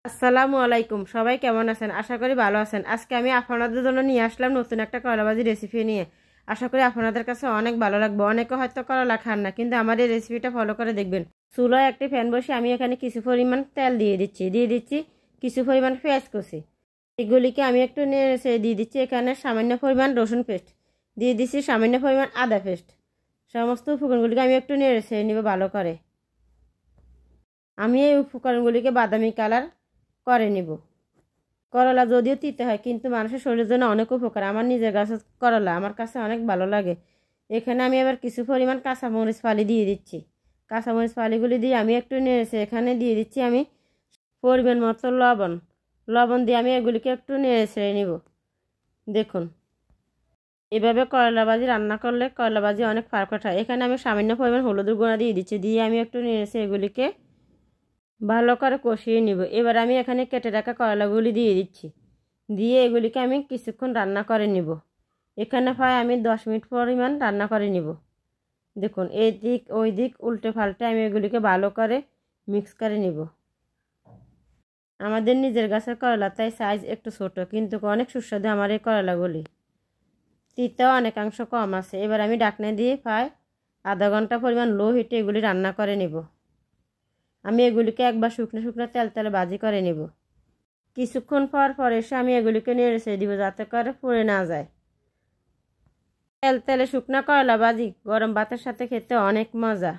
আসসালামু আলাইকুম। সবাই কেমন আছেন? আশা করি ভালো আছেন। আজকে আমি আপনাদের জন্য নিয়ে আসলাম নতুন একটা করলা ভাজি রেসিপি নিয়ে। আশা করি আপনাদের কাছে অনেক ভালো লাগবে। অনেকে হয়তো করলা খান না, কিন্তু আমার এই রেসিপিটা ফলো করে দেখবেন। চুলায় একটি প্যান বসে আমি এখানে কিছু পরিমাণ তেল দিয়ে দিচ্ছি কিছু পরিমাণ পেঁয়াজ কুচি। এগুলিকে আমি একটু নেড়ে দিয়ে দিচ্ছি। এখানে সামান্য পরিমাণ রসুন পেস্ট দিয়ে দিচ্ছি, সামান্য পরিমাণ আদা পেস্ট। সমস্ত উপকরণগুলিকে আমি একটু নেড়ে নিব ভালো করে। আমি এই উপকরণগুলিকে বাদামি কালার করে নিব। করলা যদিও তিতে হয়, কিন্তু মানুষের শরীরের জন্য অনেক উপকার। আমার নিজের গাছে করলা, আমার কাছে অনেক ভালো লাগে। এখানে আমি এবার কিছু পরিমাণ কাঁচামরিচ ফালি দিয়ে দিচ্ছি। কাঁচামরিচ ফালিগুলি দিয়ে আমি একটু নেড়েছি। এখানে দিয়ে দিচ্ছি আমি পরিমাণ মতো লবণ দিয়ে আমি এগুলিকে একটু নেড়ে ছেড়ে নিব। দেখুন, এভাবে করলা ভাজি রান্না করলে করলা ভাজি অনেক পারফেক্ট হয়। এখানে আমি সামান্য পরিমাণ হলুদের গুঁড়া দিয়ে দিচ্ছি। দিয়ে আমি একটু নেড়েছি এগুলিকে ভালো করে কষিয়ে নিব। এবার আমি এখানে কেটে রাখা করলাগুলি দিয়ে দিচ্ছি। দিয়ে এগুলিকে আমি কিছুক্ষণ রান্না করে নিব। এখানে প্রায় আমি 10 মিনিট পরিমাণ রান্না করে নিব। দেখুন, এই দিক ওই দিক উল্টে পাল্টে আমি এগুলিকে ভালো করে মিক্স করে নিব। আমাদের নিজের গাছের করলা, তাই সাইজ একটু ছোট, কিন্তু অনেক সুস্বাদু আমার এই করলাগুলি। তিতাও অনেকাংশ কম আছে। এবার আমি ঢাকনা দিয়ে প্রায় আধা ঘন্টা পরিমাণ লো হিটে এগুলি রান্না করে নিব। আমি এগুলিকে একবার শুকনো শুকনো তেলে ভাজি করে নিব। কিছুক্ষণ পর এসে আমি এগুলিকে নেড়ে দিব, যাতে করে পুড়ে না যায়। তেলে শুকনো করলা ভাজি গরম ভাতের সাথে খেতে অনেক মজা।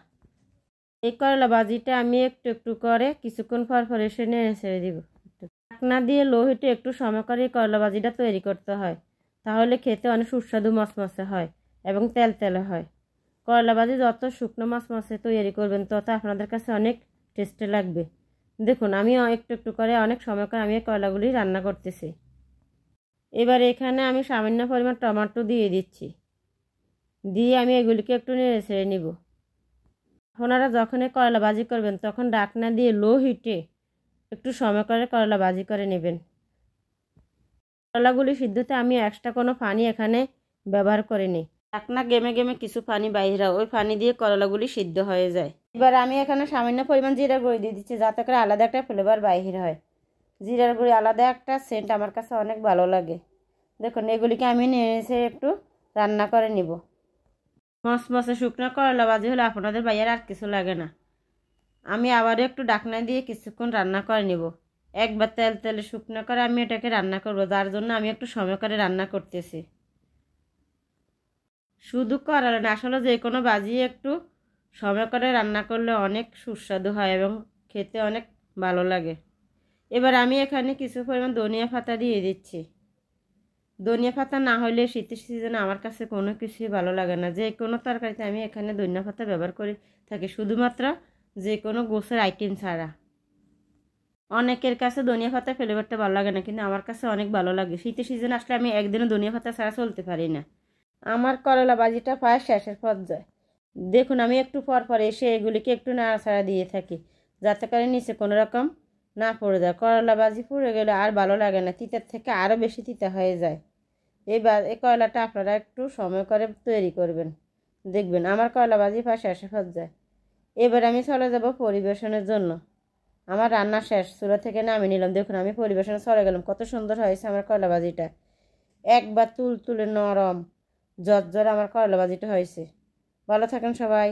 এই করলা ভাজিটা আমি একটু একটু করে কিছুক্ষণ পর এসে নেড়ে দিব। ঢাকনা দিয়ে লো হিটে একটু সময় করে এই করলা ভাজিটা তৈরি করতে হয়, তাহলে খেতে অনেক সুস্বাদু মচমচে হয় এবং তেলে হয়। করলা ভাজি যত শুকনো মচমচে তৈরি করবেন, তত আপনাদের কাছে অনেক টেস্টি লাগবে। দেখুন, আমি একটু একটু করে অনেক সময় করে আমি করলাগুলি রান্না করতেছি। এবার এখানে আমি সামান্য পরিমাণ টমেটো দিয়ে দিচ্ছি। দিয়ে আমি এগুলিকে একটু নেড়ে নিব। আপনারা যখন করলা ভাজি করবেন, তখন ঢাকনা দিয়ে লো হিটে একটু সময় করে করলা ভাজি করে নেবেন। করলাগুলি সিদ্ধতে আমি এক্সট্রা কোনো পানি এখানে ব্যবহার করিনি। ঢাকনা গেমে গেমে কিছু পানি বাইরে, ওই পানি দিয়ে করলাগুলি সিদ্ধ হয়ে যায়। এবার আমি এখানে সামান্য পরিমাণ জিরার গুঁড়ি দিয়ে দিচ্ছি, যাতে করে আলাদা একটা ফ্লেভার বাইর হয়। জিরার গুঁড়ি আলাদা একটা সেন্ট আমার কাছে অনেক ভালো লাগে। দেখুন, এগুলিকে আমি নেড়ে একটু রান্না করে নিব। মচমচে শুকনো করলা ভাজি হলে আপনাদের বাইরে আর কিছু লাগে না। আমি আবারও একটু ঢাকনা দিয়ে কিছুক্ষণ রান্না করে নিব। একবার তেলে শুকনো করে আমি এটাকে রান্না করব, যার জন্য আমি একটু সময় করে রান্না করতেছি। শুধু করলা না, আসলে যে কোনো ভাজি একটু সময় করে রান্না করলে অনেক সুস্বাদু হয় এবং খেতে অনেক ভালো লাগে। এবার আমি এখানে কিছু পরিমাণ ধনিয়া পাতা দিয়ে দিচ্ছি। ধনিয়া পাতা না হলে শীতের সিজনে আমার কাছে কোনো কিছুই ভালো লাগে না। যে কোনো তরকারিতে আমি এখানে ধনিয়া পাতা ব্যবহার করে থাকি, শুধুমাত্র যে কোনো গোছের আইটেম ছাড়া। অনেকের কাছে ধনিয়া পাতা ফ্লেভারটা ভালো লাগে না, কিন্তু আমার কাছে অনেক ভালো লাগে। শীতের সিজনে আসলে আমি একদিনও ধনিয়া পাতা ছাড়া চলতে পারি না। আমার করলা ভাজিটা প্রায় শেষের পর্যায়ে। দেখুন, আমি একটু পর এসে এগুলিকে একটু নাড়াচাড়া দিয়ে থাকি, যাতে করে নিচে কোনো রকম না পড়ে যায়। করলা ভাজি পুড়ে গেলে আর ভালো লাগে না, তিতার থেকে আরও বেশি তিতা হয়ে যায়। এই করলাটা আপনারা একটু সময় করে তৈরি করবেন, দেখবেন আমার করলা ভাজি প্রায় শেষে পর্যায়ে। এবার আমি চলে যাব পরিবেশনের জন্য। আমার রান্না শেষ, চুলা থেকে নামিয়ে নিলাম। দেখুন, আমি পরিবেশনে চলে গেলাম। কত সুন্দর হয়েছে আমার করলা ভাজিটা, একবার তুলে নরম ঝরঝরে আমার করলা ভাজিটা হয়েছে। ভালো থাকেন সবাই।